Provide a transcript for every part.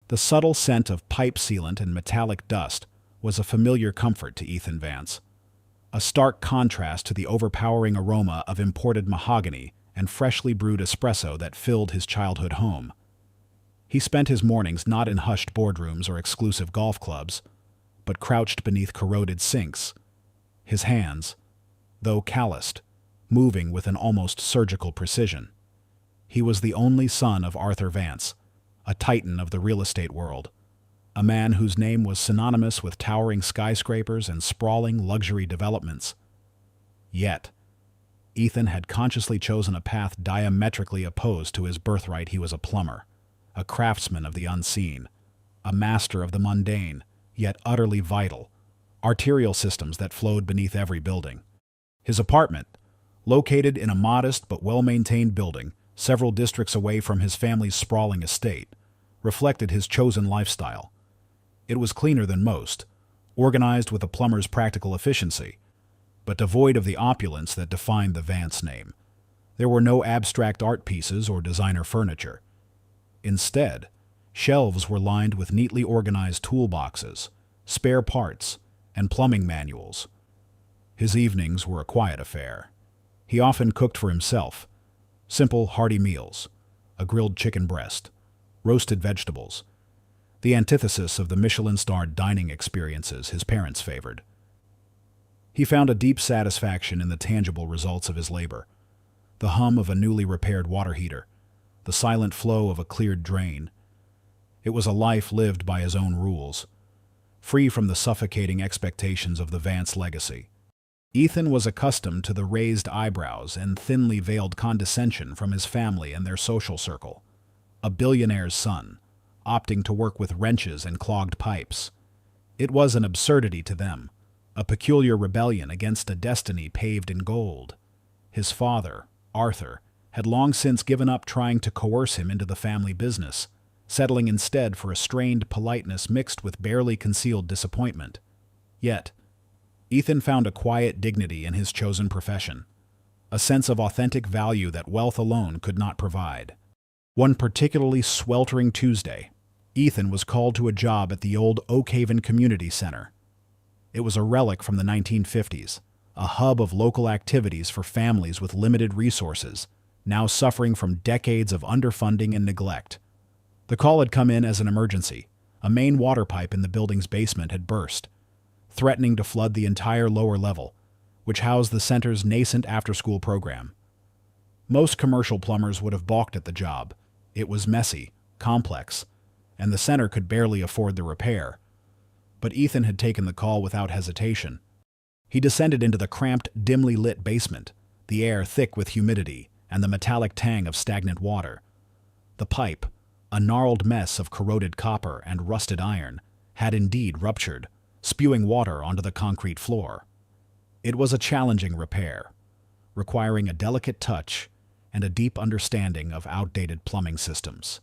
The subtle scent of pipe sealant and metallic dust was a familiar comfort to Ethan Vance, a stark contrast to the overpowering aroma of imported mahogany and freshly brewed espresso that filled his childhood home. He spent his mornings not in hushed boardrooms or exclusive golf clubs, but crouched beneath corroded sinks, his hands, though calloused, moving with an almost surgical precision. He was the only son of Arthur Vance, a titan of the real estate world, a man whose name was synonymous with towering skyscrapers and sprawling luxury developments. Yet, Ethan had consciously chosen a path diametrically opposed to his birthright. He was a plumber, a craftsman of the unseen, a master of the mundane, yet utterly vital, arterial systems that flowed beneath every building. His apartment, located in a modest but well-maintained building several districts away from his family's sprawling estate, reflected his chosen lifestyle. It was cleaner than most, organized with a plumber's practical efficiency, but devoid of the opulence that defined the Vance name. There were no abstract art pieces or designer furniture. Instead, shelves were lined with neatly organized toolboxes, spare parts, and plumbing manuals. His evenings were a quiet affair. He often cooked for himself, simple, hearty meals, a grilled chicken breast, roasted vegetables, the antithesis of the Michelin-starred dining experiences his parents favored. He found a deep satisfaction in the tangible results of his labor, the hum of a newly repaired water heater, the silent flow of a cleared drain. It was a life lived by his own rules, free from the suffocating expectations of the Vance legacy. Ethan was accustomed to the raised eyebrows and thinly veiled condescension from his family and their social circle. A billionaire's son, opting to work with wrenches and clogged pipes. It was an absurdity to them, a peculiar rebellion against a destiny paved in gold. His father, Arthur, had long since given up trying to coerce him into the family business, settling instead for a strained politeness mixed with barely concealed disappointment. Yet, Ethan found a quiet dignity in his chosen profession, a sense of authentic value that wealth alone could not provide. One particularly sweltering Tuesday, Ethan was called to a job at the old Oak Haven Community Center. It was a relic from the 1950s, a hub of local activities for families with limited resources, now suffering from decades of underfunding and neglect. The call had come in as an emergency. A main water pipe in the building's basement had burst, threatening to flood the entire lower level, which housed the center's nascent after-school program. Most commercial plumbers would have balked at the job. It was messy, complex, and the center could barely afford the repair. But Ethan had taken the call without hesitation. He descended into the cramped, dimly lit basement, the air thick with humidity and the metallic tang of stagnant water. The pipe, a gnarled mess of corroded copper and rusted iron, had indeed ruptured, spewing water onto the concrete floor. It was a challenging repair, requiring a delicate touch and a deep understanding of outdated plumbing systems.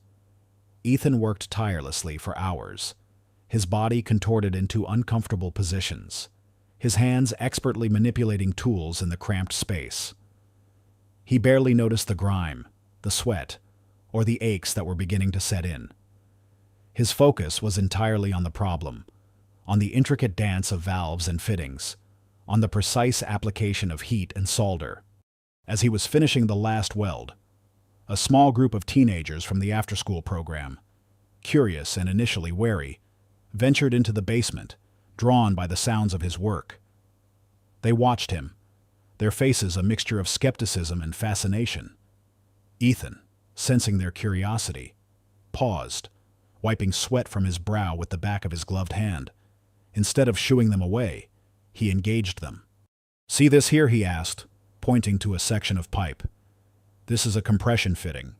Ethan worked tirelessly for hours, his body contorted into uncomfortable positions, his hands expertly manipulating tools in the cramped space. He barely noticed the grime, the sweat, or the aches that were beginning to set in. His focus was entirely on the problem, on the intricate dance of valves and fittings, on the precise application of heat and solder. As he was finishing the last weld, a small group of teenagers from the after-school program, curious and initially wary, ventured into the basement, drawn by the sounds of his work. They watched him, their faces a mixture of skepticism and fascination. Ethan, sensing their curiosity, paused, wiping sweat from his brow with the back of his gloved hand. Instead of shooing them away, he engaged them. "See this here?" he asked, pointing to a section of pipe. "This is a compression fitting.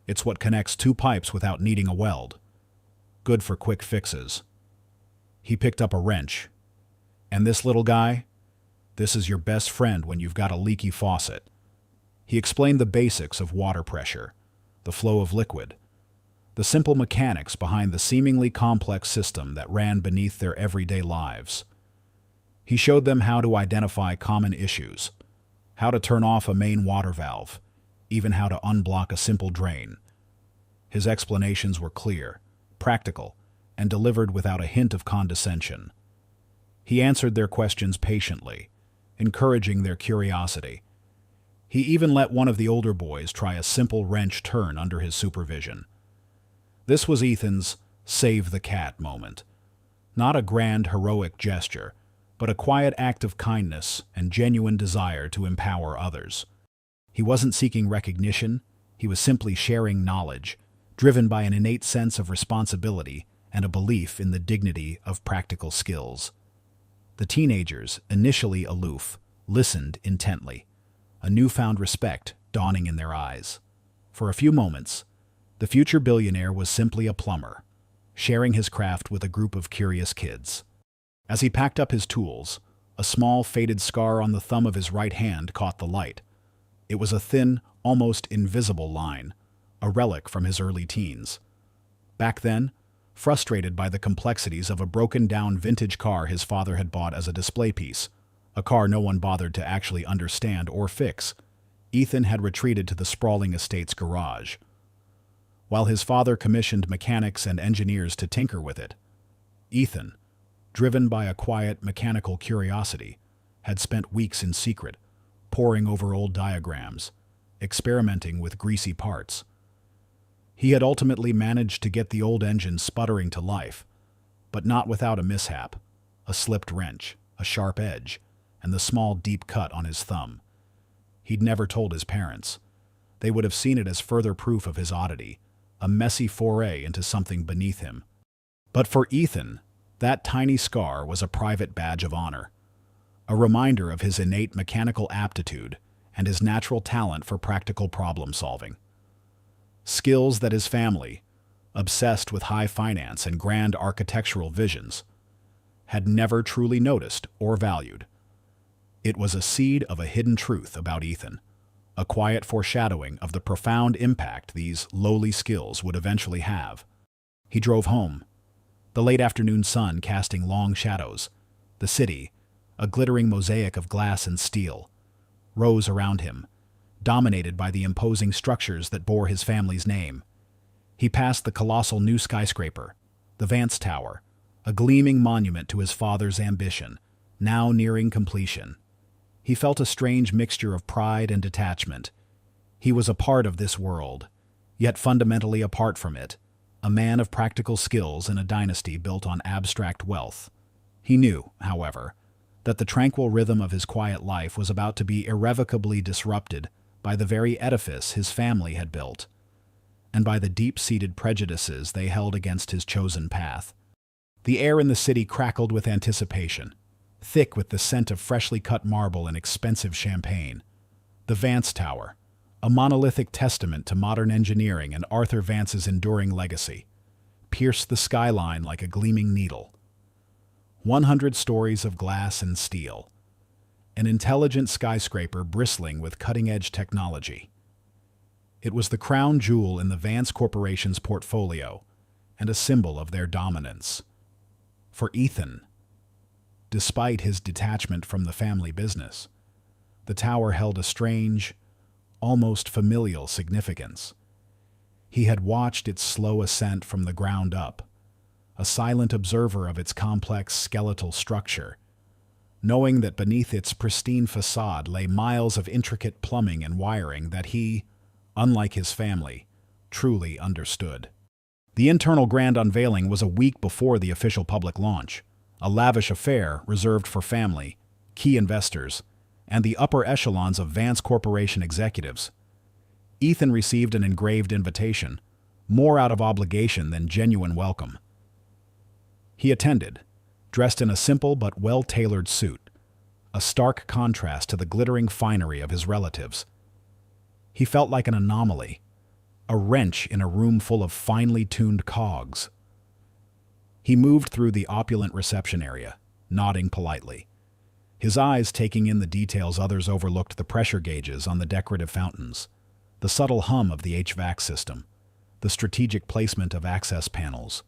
It's what connects two pipes without needing a weld. Good for quick fixes." He picked up a wrench. "And this little guy? This is your best friend when you've got a leaky faucet." He explained the basics of water pressure, the flow of liquid, the simple mechanics behind the seemingly complex system that ran beneath their everyday lives. He showed them how to identify common issues, how to turn off a main water valve, even how to unblock a simple drain. His explanations were clear, practical, and delivered without a hint of condescension. He answered their questions patiently, encouraging their curiosity. He even let one of the older boys try a simple wrench turn under his supervision. This was Ethan's save the cat moment. Not a grand, heroic gesture, but a quiet act of kindness and genuine desire to empower others. He wasn't seeking recognition, he was simply sharing knowledge, driven by an innate sense of responsibility and a belief in the dignity of practical skills. The teenagers, initially aloof, listened intently, a newfound respect dawning in their eyes. For a few moments, the future billionaire was simply a plumber, sharing his craft with a group of curious kids. As he packed up his tools, a small faded scar on the thumb of his right hand caught the light. It was a thin, almost invisible line, a relic from his early teens. Back then, frustrated by the complexities of a broken-down vintage car his father had bought as a display piece, a car no one bothered to actually understand or fix, Ethan had retreated to the sprawling estate's garage. While his father commissioned mechanics and engineers to tinker with it, Ethan, driven by a quiet mechanical curiosity, had spent weeks in secret, poring over old diagrams, experimenting with greasy parts. He had ultimately managed to get the old engine sputtering to life, but not without a mishap, a slipped wrench, a sharp edge, and the small deep cut on his thumb. He'd never told his parents. They would have seen it as further proof of his oddity, a messy foray into something beneath him. But for Ethan, that tiny scar was a private badge of honor, a reminder of his innate mechanical aptitude and his natural talent for practical problem-solving. Skills that his family, obsessed with high finance and grand architectural visions, had never truly noticed or valued. It was a seed of a hidden truth about Ethan, a quiet foreshadowing of the profound impact these lowly skills would eventually have. He drove home, the late afternoon sun casting long shadows. The city, a glittering mosaic of glass and steel, rose around him, dominated by the imposing structures that bore his family's name. He passed the colossal new skyscraper, the Vance Tower, a gleaming monument to his father's ambition, now nearing completion. He felt a strange mixture of pride and detachment. He was a part of this world, yet fundamentally apart from it, a man of practical skills in a dynasty built on abstract wealth. He knew, however, that the tranquil rhythm of his quiet life was about to be irrevocably disrupted by the very edifice his family had built, and by the deep-seated prejudices they held against his chosen path. The air in the city crackled with anticipation, thick with the scent of freshly cut marble and expensive champagne. The Vance Tower, a monolithic testament to modern engineering and Arthur Vance's enduring legacy, pierced the skyline like a gleaming needle. 100 stories of glass and steel, an intelligent skyscraper bristling with cutting-edge technology. It was the crown jewel in the Vance Corporation's portfolio and a symbol of their dominance. For Ethan, despite his detachment from the family business, the tower held a strange, almost familial significance. He had watched its slow ascent from the ground up, a silent observer of its complex skeletal structure, knowing that beneath its pristine facade lay miles of intricate plumbing and wiring that he, unlike his family, truly understood. The internal grand unveiling was a week before the official public launch, a lavish affair reserved for family, key investors, and the upper echelons of Vance Corporation executives. Ethan received an engraved invitation, more out of obligation than genuine welcome. He attended, dressed in a simple but well-tailored suit, a stark contrast to the glittering finery of his relatives. He felt like an anomaly, a wrench in a room full of finely tuned cogs. He moved through the opulent reception area, nodding politely, his eyes taking in the details others overlooked: the pressure gauges on the decorative fountains, the subtle hum of the HVAC system, the strategic placement of access panels.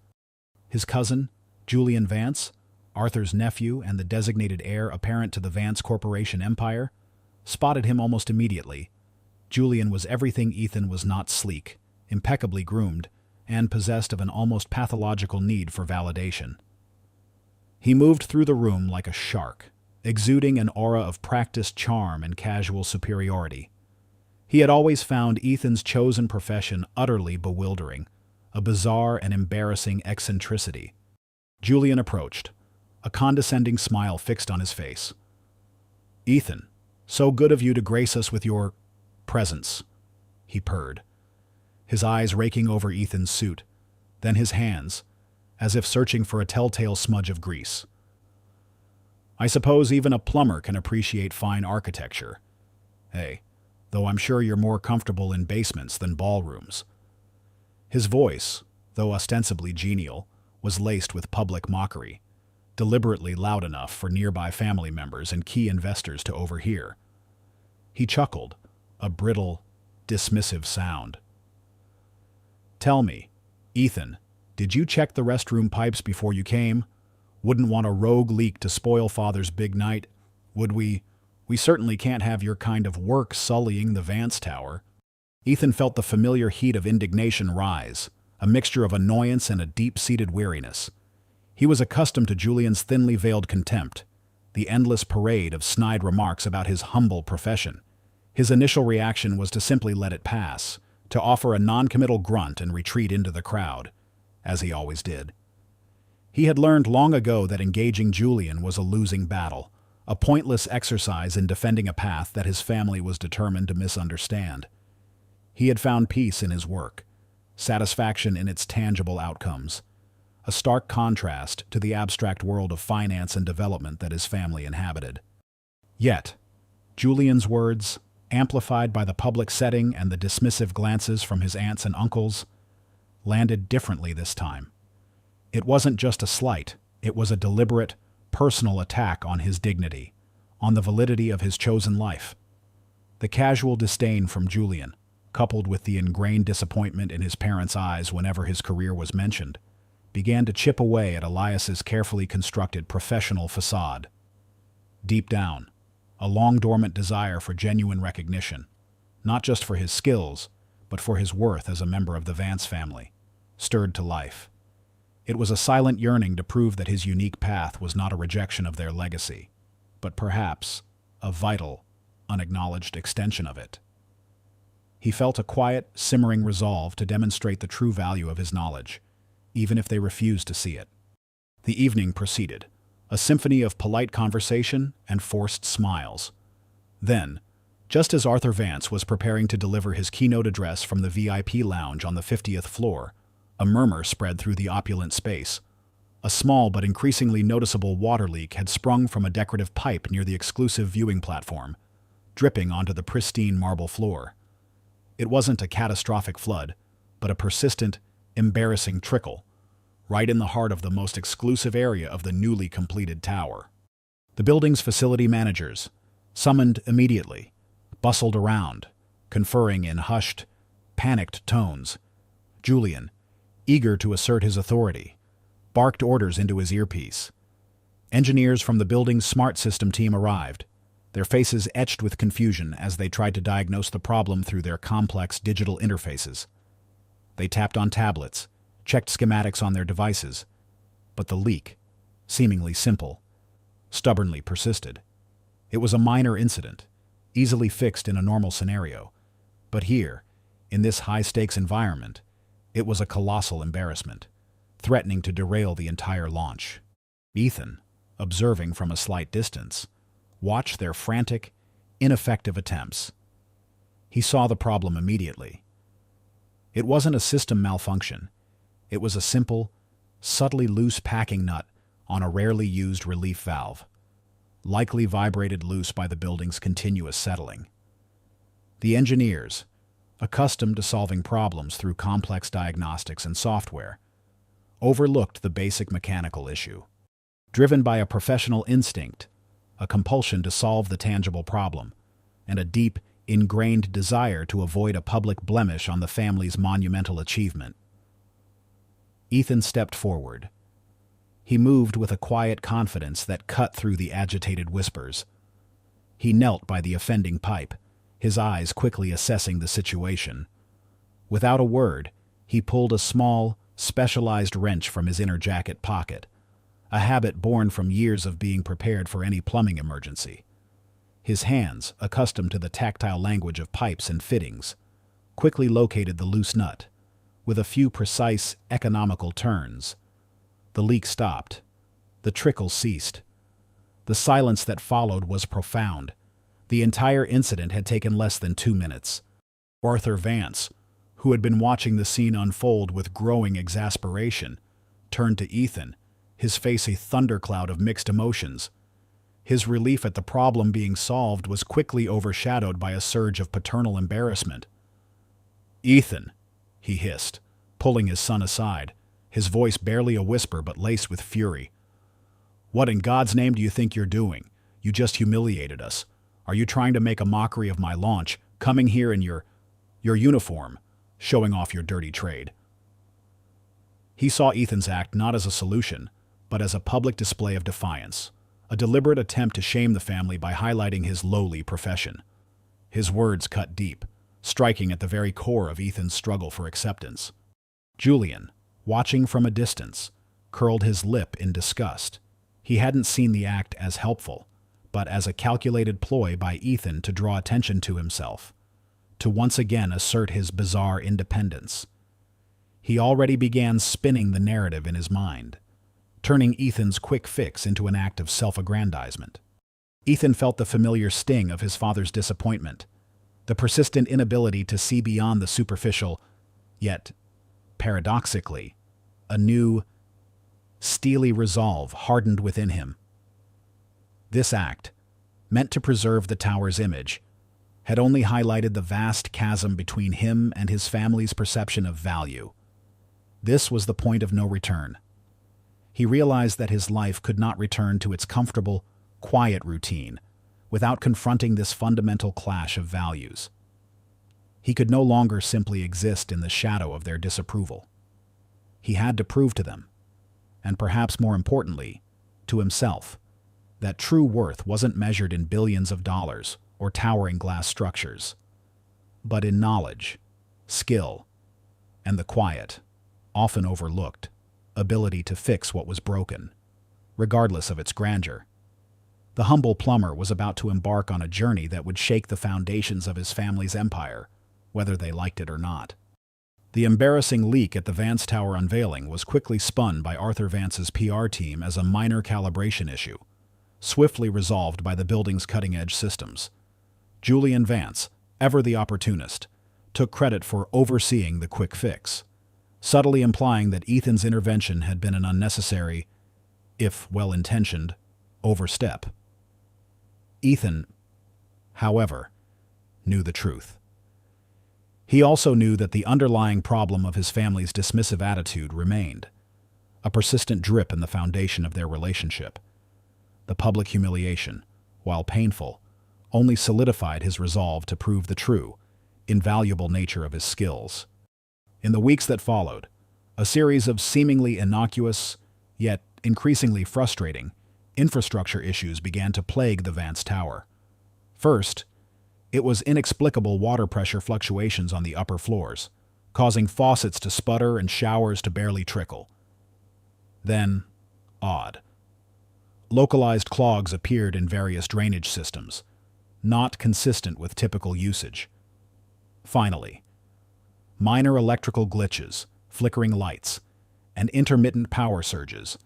His cousin, Julian Vance, Arthur's nephew and the designated heir apparent to the Vance Corporation empire, spotted him almost immediately. Julian was everything Ethan was not: sleek, impeccably groomed, and possessed of an almost pathological need for validation. He moved through the room like a shark, exuding an aura of practiced charm and casual superiority. He had always found Ethan's chosen profession utterly bewildering, a bizarre and embarrassing eccentricity. Julian approached, a condescending smile fixed on his face. "Ethan, so good of you to grace us with your presence," he purred, his eyes raking over Ethan's suit, then his hands, as if searching for a telltale smudge of grease. "I suppose even a plumber can appreciate fine architecture. Hey, though I'm sure you're more comfortable in basements than ballrooms." His voice, though ostensibly genial, was laced with public mockery, deliberately loud enough for nearby family members and key investors to overhear. He chuckled, a brittle, dismissive sound. "Tell me, Ethan, did you check the restroom pipes before you came? Wouldn't want a rogue leak to spoil Father's big night, would we? We certainly can't have your kind of work sullying the Vance Tower." Ethan felt the familiar heat of indignation rise, a mixture of annoyance and a deep-seated weariness. He was accustomed to Julian's thinly veiled contempt, the endless parade of snide remarks about his humble profession. His initial reaction was to simply let it pass, to offer a non-committal grunt and retreat into the crowd, as he always did. He had learned long ago that engaging Julian was a losing battle, a pointless exercise in defending a path that his family was determined to misunderstand. He had found peace in his work, satisfaction in its tangible outcomes, a stark contrast to the abstract world of finance and development that his family inhabited. Yet, Julian's words, amplified by the public setting and the dismissive glances from his aunts and uncles, landed differently this time. It wasn't just a slight, it was a deliberate, personal attack on his dignity, on the validity of his chosen life. The casual disdain from Julian, coupled with the ingrained disappointment in his parents' eyes whenever his career was mentioned, began to chip away at Elias's carefully constructed professional facade. Deep down, a long-dormant desire for genuine recognition, not just for his skills, but for his worth as a member of the Vance family, stirred to life. It was a silent yearning to prove that his unique path was not a rejection of their legacy, but perhaps a vital, unacknowledged extension of it. He felt a quiet, simmering resolve to demonstrate the true value of his knowledge, even if they refused to see it. The evening proceeded, a symphony of polite conversation and forced smiles. Then, just as Arthur Vance was preparing to deliver his keynote address from the VIP lounge on the 50th floor, a murmur spread through the opulent space. A small but increasingly noticeable water leak had sprung from a decorative pipe near the exclusive viewing platform, dripping onto the pristine marble floor. It wasn't a catastrophic flood, but a persistent, embarrassing trickle, right in the heart of the most exclusive area of the newly completed tower. The building's facility managers, summoned immediately, bustled around, conferring in hushed, panicked tones. Julian, eager to assert his authority, barked orders into his earpiece. Engineers from the building's smart system team arrived, their faces etched with confusion as they tried to diagnose the problem through their complex digital interfaces. They tapped on tablets, checked schematics on their devices, but the leak, seemingly simple, stubbornly persisted. It was a minor incident, easily fixed in a normal scenario, but here, in this high-stakes environment, it was a colossal embarrassment, threatening to derail the entire launch. Ethan, observing from a slight distance, watched their frantic, ineffective attempts. He saw the problem immediately. It wasn't a system malfunction. It was a simple, subtly loose packing nut on a rarely used relief valve, likely vibrated loose by the building's continuous settling. The engineers, accustomed to solving problems through complex diagnostics and software, overlooked the basic mechanical issue. Driven by a professional instinct, a compulsion to solve the tangible problem, and a deep, ingrained desire to avoid a public blemish on the family's monumental achievement, Ethan stepped forward. He moved with a quiet confidence that cut through the agitated whispers. He knelt by the offending pipe, his eyes quickly assessing the situation. Without a word, He pulled a small, specialized wrench from his inner jacket pocket, a habit born from years of being prepared for any plumbing emergency. His hands, accustomed to the tactile language of pipes and fittings, quickly located the loose nut. With a few precise, economical turns, the leak stopped. The trickle ceased. The silence that followed was profound. The entire incident had taken less than 2 minutes. Arthur Vance, who had been watching the scene unfold with growing exasperation, turned to Ethan, his face a thundercloud of mixed emotions. His relief at the problem being solved was quickly overshadowed by a surge of paternal embarrassment. "Ethan," he hissed, pulling his son aside, his voice barely a whisper but laced with fury. "What in God's name do you think you're doing? You just humiliated us. Are you trying to make a mockery of my launch, coming here in your uniform, showing off your dirty trade?" He saw Ethan's act not as a solution, but as a public display of defiance, a deliberate attempt to shame the family by highlighting his lowly profession. His words cut deep, striking at the very core of Ethan's struggle for acceptance. Julian, watching from a distance, curled his lip in disgust. He hadn't seen the act as helpful, but as a calculated ploy by Ethan to draw attention to himself, to once again assert his bizarre independence. He already began spinning the narrative in his mind, turning Ethan's quick fix into an act of self-aggrandizement. Ethan felt the familiar sting of his father's disappointment, the persistent inability to see beyond the superficial, yet, paradoxically, a new, steely resolve hardened within him. This act, meant to preserve the tower's image, had only highlighted the vast chasm between him and his family's perception of value. This was the point of no return. He realized that his life could not return to its comfortable, quiet routine without confronting this fundamental clash of values. He could no longer simply exist in the shadow of their disapproval. He had to prove to them, and perhaps more importantly, to himself, that true worth wasn't measured in billions of dollars or towering glass structures, but in knowledge, skill, and the quiet, often overlooked, ability to fix what was broken, regardless of its grandeur. The humble plumber was about to embark on a journey that would shake the foundations of his family's empire, whether they liked it or not. The embarrassing leak at the Vance Tower unveiling was quickly spun by Arthur Vance's PR team as a minor calibration issue, swiftly resolved by the building's cutting-edge systems. Julian Vance, ever the opportunist, took credit for overseeing the quick fix, subtly implying that Ethan's intervention had been an unnecessary, if well-intentioned, overstep. Ethan, however, knew the truth. He also knew that the underlying problem of his family's dismissive attitude remained, a persistent drip in the foundation of their relationship. The public humiliation, while painful, only solidified his resolve to prove the true, invaluable nature of his skills. In the weeks that followed, a series of seemingly innocuous, yet increasingly frustrating, infrastructure issues began to plague the Vance Tower. First, it was inexplicable water pressure fluctuations on the upper floors, causing faucets to sputter and showers to barely trickle. Then, odd, localized clogs appeared in various drainage systems, not consistent with typical usage. Finally, minor electrical glitches, flickering lights, and intermittent power surges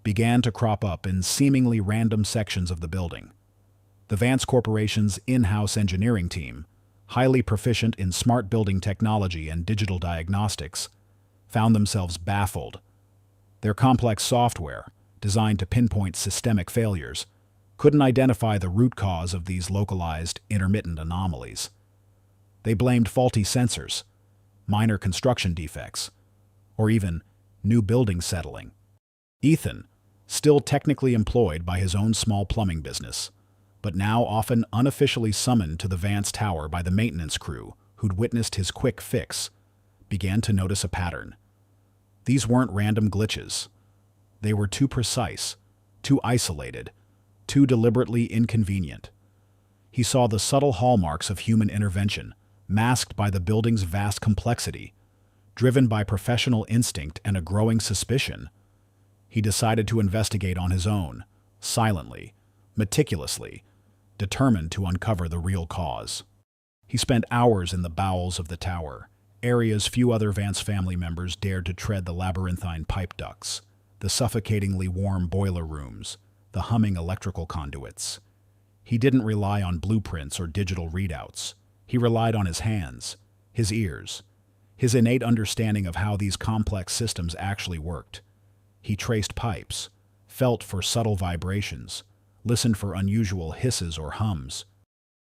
began to crop up in seemingly random sections of the building. The Vance Corporation's in-house engineering team, highly proficient in smart building technology and digital diagnostics, found themselves baffled. Their complex software, designed to pinpoint systemic failures, couldn't identify the root cause of these localized, intermittent anomalies. They blamed faulty sensors, minor construction defects, or even new building settling. Ethan, still technically employed by his own small plumbing business, but now often unofficially summoned to the Vance Tower by the maintenance crew who'd witnessed his quick fix, began to notice a pattern. These weren't random glitches. They were too precise, too isolated, too deliberately inconvenient. He saw the subtle hallmarks of human intervention, masked by the building's vast complexity, Driven by professional instinct and a growing suspicion, he decided to investigate on his own, silently, meticulously, determined to uncover the real cause. He spent hours in the bowels of the tower, areas few other Vance family members dared to tread: the labyrinthine pipe ducts, the suffocatingly warm boiler rooms, the humming electrical conduits. He didn't rely on blueprints or digital readouts. He relied on his hands, his ears, his innate understanding of how these complex systems actually worked. He traced pipes, felt for subtle vibrations, listened for unusual hisses or hums.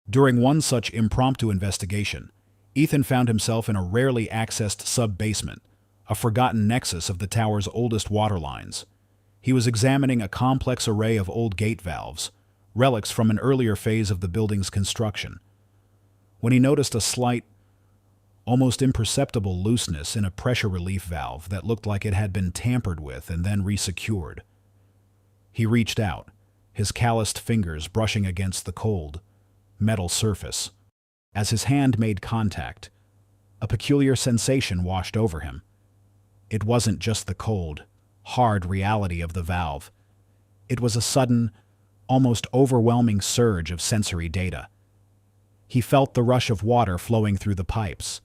During one such impromptu investigation, Ethan found himself in a rarely accessed sub-basement, a forgotten nexus of the tower's oldest water lines. He was examining a complex array of old gate valves, relics from an earlier phase of the building's construction, when he noticed a slight, almost imperceptible looseness in a pressure relief valve that looked like it had been tampered with and then resecured. He reached out, his calloused fingers brushing against the cold, metal surface. As his hand made contact, a peculiar sensation washed over him. It wasn't just the cold, hard reality of the valve. It was a sudden, almost overwhelming surge of sensory data. He felt the rush of water flowing through the pipes,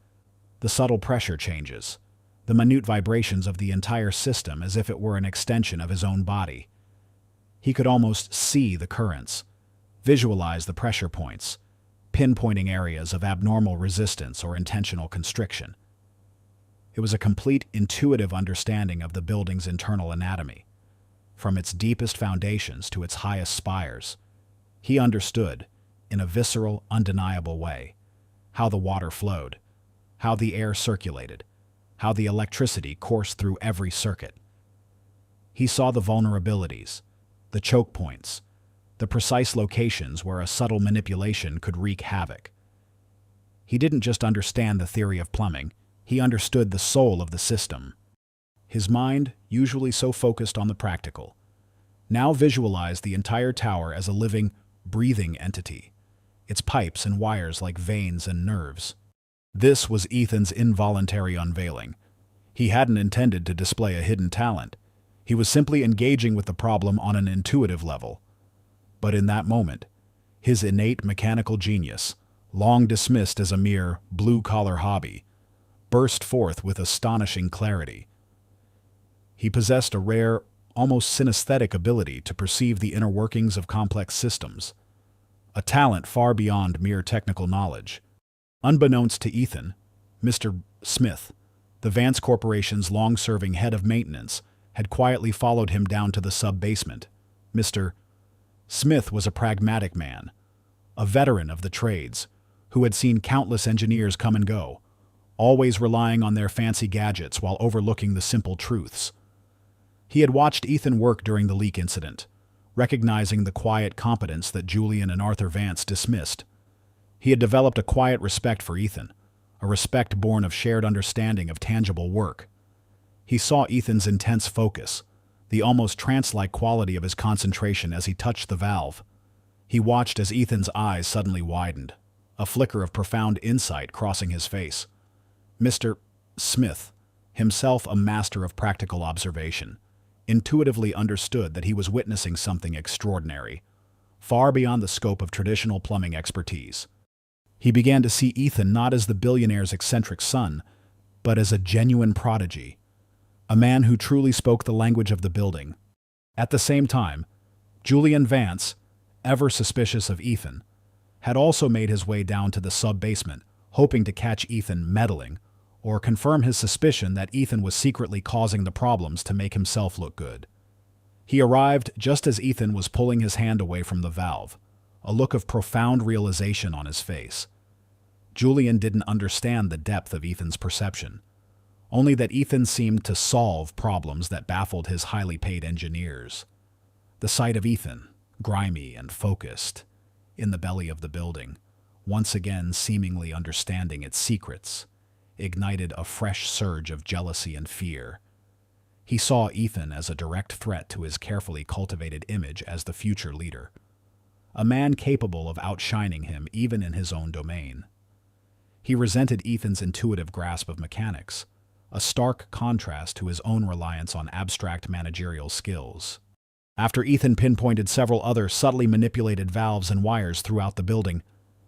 the subtle pressure changes, the minute vibrations of the entire system as if it were an extension of his own body. He could almost see the currents, visualize the pressure points, pinpointing areas of abnormal resistance or intentional constriction. It was a complete intuitive understanding of the building's internal anatomy. From its deepest foundations to its highest spires, he understood, in a visceral, undeniable way, how the water flowed, how the air circulated, how the electricity coursed through every circuit. He saw the vulnerabilities, the choke points, the precise locations where a subtle manipulation could wreak havoc. He didn't just understand the theory of plumbing, he understood the soul of the system. His mind, usually so focused on the practical, now visualized the entire tower as a living, breathing entity, its pipes and wires like veins and nerves. This was Ethan's involuntary unveiling. He hadn't intended to display a hidden talent. He was simply engaging with the problem on an intuitive level. But in that moment, his innate mechanical genius, long dismissed as a mere blue-collar hobby, burst forth with astonishing clarity. He possessed a rare, almost synesthetic ability to perceive the inner workings of complex systems, a talent far beyond mere technical knowledge. Unbeknownst to Ethan, Mr. Smith, the Vance Corporation's long-serving head of maintenance, had quietly followed him down to the sub-basement. Mr. Smith was a pragmatic man, a veteran of the trades, who had seen countless engineers come and go, always relying on their fancy gadgets while overlooking the simple truths. He had watched Ethan work during the leak incident, recognizing the quiet competence that Julian and Arthur Vance dismissed. He had developed a quiet respect for Ethan, a respect born of shared understanding of tangible work. He saw Ethan's intense focus, the almost trance-like quality of his concentration as he touched the valve. He watched as Ethan's eyes suddenly widened, a flicker of profound insight crossing his face. Mr. Smith, himself a master of practical observation, intuitively understood that he was witnessing something extraordinary, far beyond the scope of traditional plumbing expertise. He began to see Ethan not as the billionaire's eccentric son, but as a genuine prodigy, a man who truly spoke the language of the building. At the same time, Julian Vance, ever suspicious of Ethan, had also made his way down to the sub-basement, hoping to catch Ethan meddling, or confirm his suspicion that Ethan was secretly causing the problems to make himself look good. He arrived just as Ethan was pulling his hand away from the valve, a look of profound realization on his face. Julian didn't understand the depth of Ethan's perception, only that Ethan seemed to solve problems that baffled his highly paid engineers. The sight of Ethan, grimy and focused, in the belly of the building, once again seemingly understanding its secrets, ignited a fresh surge of jealousy and fear. He saw Ethan as a direct threat to his carefully cultivated image as the future leader, a man capable of outshining him even in his own domain. He resented Ethan's intuitive grasp of mechanics, a stark contrast to his own reliance on abstract managerial skills. After Ethan pinpointed several other subtly manipulated valves and wires throughout the building,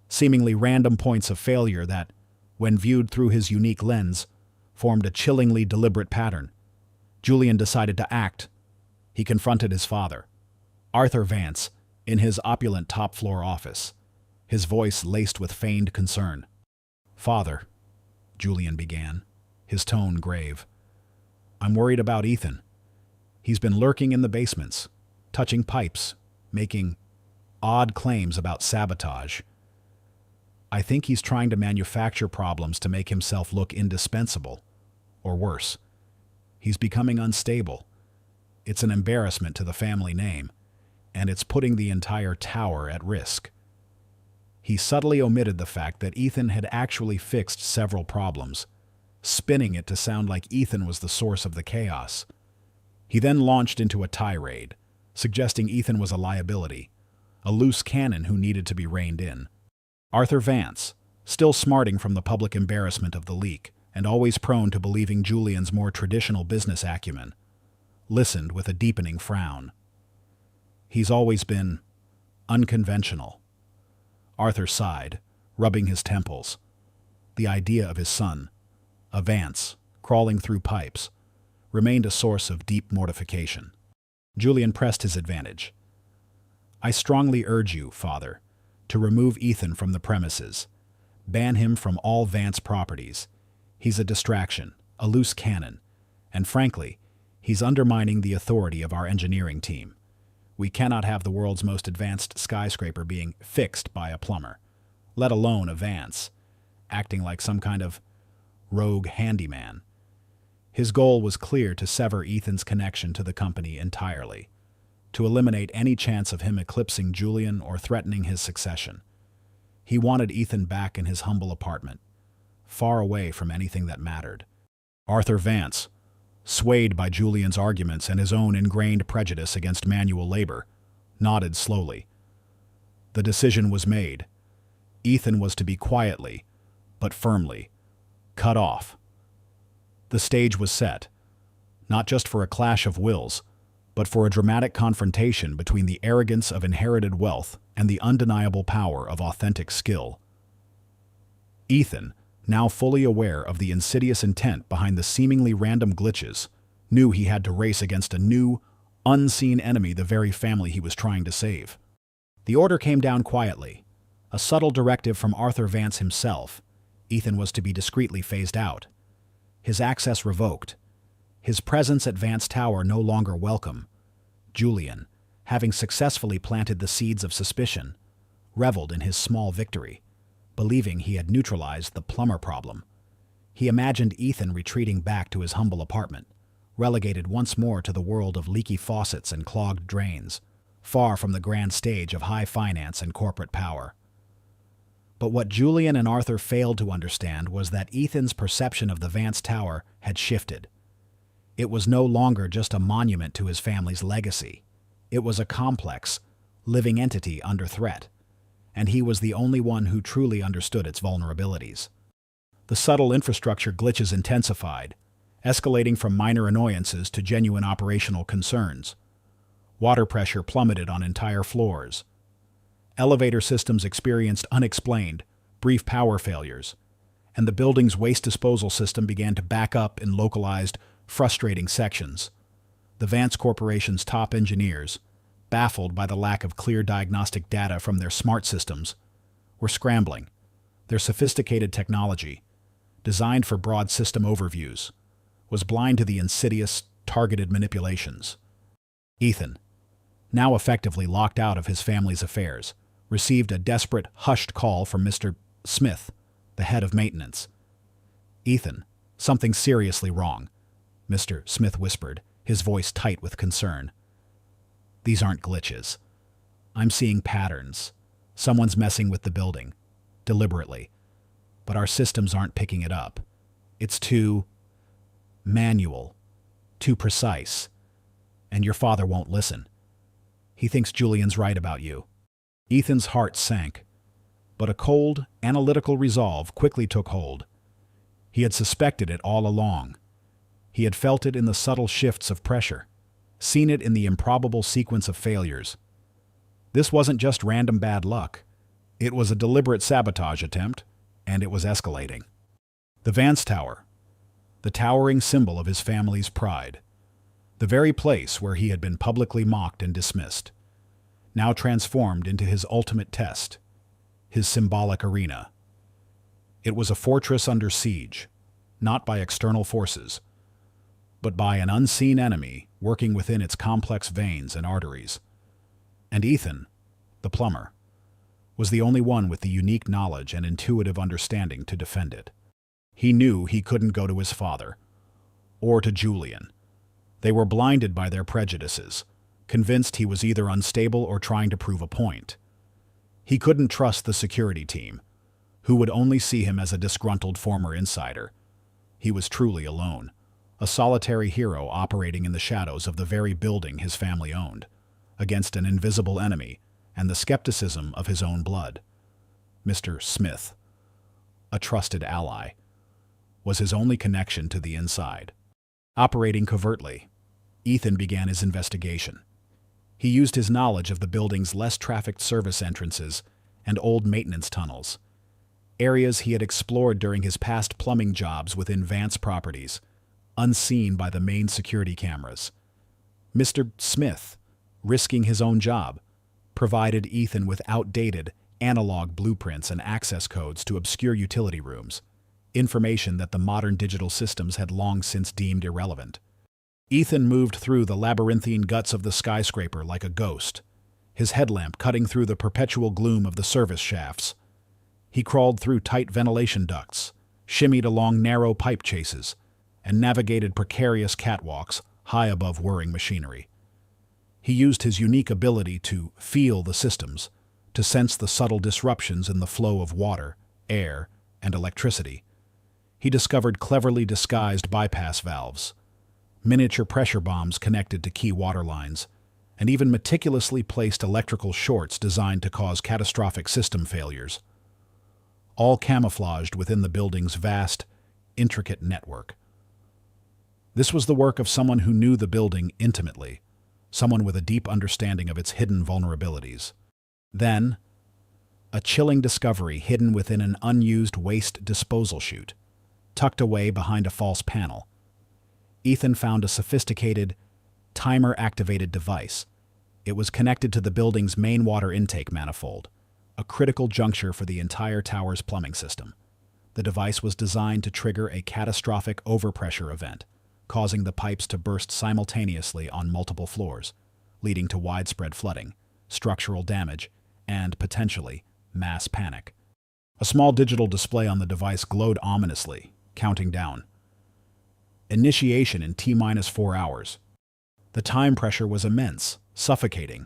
seemingly random points of failure that, when viewed through his unique lens, formed a chillingly deliberate pattern, Julian decided to act. He confronted his father, Arthur Vance, in his opulent top-floor office, his voice laced with feigned concern. "Father," Julian began, his tone grave, "I'm worried about Ethan. He's been lurking in the basements, touching pipes, making odd claims about sabotage. I think he's trying to manufacture problems to make himself look indispensable. Or worse, he's becoming unstable. It's an embarrassment to the family name, and it's putting the entire tower at risk." He subtly omitted the fact that Ethan had actually fixed several problems, spinning it to sound like Ethan was the source of the chaos. He then launched into a tirade, suggesting Ethan was a liability, a loose cannon who needed to be reined in. Arthur Vance, still smarting from the public embarrassment of the leak, and always prone to believing Julian's more traditional business acumen, listened with a deepening frown. "He's always been unconventional." Arthur sighed, rubbing his temples. The idea of his son, a Vance, crawling through pipes, remained a source of deep mortification. Julian pressed his advantage. "I strongly urge you, Father, to remove Ethan from the premises. Ban him from all Vance properties. He's a distraction, a loose cannon, and frankly, he's undermining the authority of our engineering team. We cannot have the world's most advanced skyscraper being fixed by a plumber, let alone a Vance, acting like some kind of rogue handyman." His goal was clear: to sever Ethan's connection to the company entirely, to eliminate any chance of him eclipsing Julian or threatening his succession. He wanted Ethan back in his humble apartment, far away from anything that mattered. Arthur Vance, swayed by Julian's arguments and his own ingrained prejudice against manual labor, nodded slowly. The decision was made. Ethan was to be quietly, but firmly, cut off. The stage was set, not just for a clash of wills, but for a dramatic confrontation between the arrogance of inherited wealth and the undeniable power of authentic skill. Ethan, now fully aware of the insidious intent behind the seemingly random glitches, knew he had to race against a new, unseen enemy, the very family he was trying to save. The order came down quietly, a subtle directive from Arthur Vance himself. Ethan was to be discreetly phased out, his access revoked, his presence at Vance Tower no longer welcome. Julian, having successfully planted the seeds of suspicion, reveled in his small victory, believing he had neutralized the plumber problem. He imagined Ethan retreating back to his humble apartment, relegated once more to the world of leaky faucets and clogged drains, far from the grand stage of high finance and corporate power. But what Julian and Arthur failed to understand was that Ethan's perception of the Vance Tower had shifted. It was no longer just a monument to his family's legacy. It was a complex, living entity under threat, and he was the only one who truly understood its vulnerabilities. The subtle infrastructure glitches intensified, escalating from minor annoyances to genuine operational concerns. Water pressure plummeted on entire floors. Elevator systems experienced unexplained, brief power failures, and the building's waste disposal system began to back up in localized, frustrating sections. The Vance Corporation's top engineers, baffled by the lack of clear diagnostic data from their smart systems, were scrambling. Their sophisticated technology, designed for broad system overviews, was blind to the insidious, targeted manipulations. Ethan, now effectively locked out of his family's affairs, received a desperate, hushed call from Mr. Smith, the head of maintenance. "Ethan, something's seriously wrong," Mr. Smith whispered, his voice tight with concern. "These aren't glitches. I'm seeing patterns. Someone's messing with the building, deliberately. But our systems aren't picking it up. It's too manual, too precise. And your father won't listen. He thinks Julian's right about you." Ethan's heart sank, but a cold, analytical resolve quickly took hold. He had suspected it all along. He had felt it in the subtle shifts of pressure, seen it in the improbable sequence of failures. This wasn't just random bad luck. It was a deliberate sabotage attempt, and it was escalating. The Vance Tower, the towering symbol of his family's pride, the very place where he had been publicly mocked and dismissed, now transformed into his ultimate test, his symbolic arena. It was a fortress under siege, not by external forces, but by an unseen enemy working within its complex veins and arteries. And Ethan, the plumber, was the only one with the unique knowledge and intuitive understanding to defend it. He knew he couldn't go to his father, or to Julian. They were blinded by their prejudices, convinced he was either unstable or trying to prove a point. He couldn't trust the security team, who would only see him as a disgruntled former insider. He was truly alone, a solitary hero operating in the shadows of the very building his family owned, against an invisible enemy and the skepticism of his own blood. Mr. Smith, a trusted ally, was his only connection to the inside. Operating covertly, Ethan began his investigation. He used his knowledge of the building's less trafficked service entrances and old maintenance tunnels, areas he had explored during his past plumbing jobs within Vance properties, unseen by the main security cameras. Mr. Smith, risking his own job, provided Ethan with outdated, analog blueprints and access codes to obscure utility rooms, information that the modern digital systems had long since deemed irrelevant. Ethan moved through the labyrinthine guts of the skyscraper like a ghost, his headlamp cutting through the perpetual gloom of the service shafts. He crawled through tight ventilation ducts, shimmied along narrow pipe chases, and navigated precarious catwalks high above whirring machinery. He used his unique ability to feel the systems, to sense the subtle disruptions in the flow of water, air, and electricity. He discovered cleverly disguised bypass valves, miniature pressure bombs connected to key water lines, and even meticulously placed electrical shorts designed to cause catastrophic system failures, all camouflaged within the building's vast, intricate network. This was the work of someone who knew the building intimately, someone with a deep understanding of its hidden vulnerabilities. Then, a chilling discovery hidden within an unused waste disposal chute, tucked away behind a false panel. Ethan found a sophisticated, timer-activated device. It was connected to the building's main water intake manifold, a critical juncture for the entire tower's plumbing system. The device was designed to trigger a catastrophic overpressure event, causing the pipes to burst simultaneously on multiple floors, leading to widespread flooding, structural damage, and, potentially, mass panic. A small digital display on the device glowed ominously, counting down. Initiation in T-4 hours. The time pressure was immense, suffocating.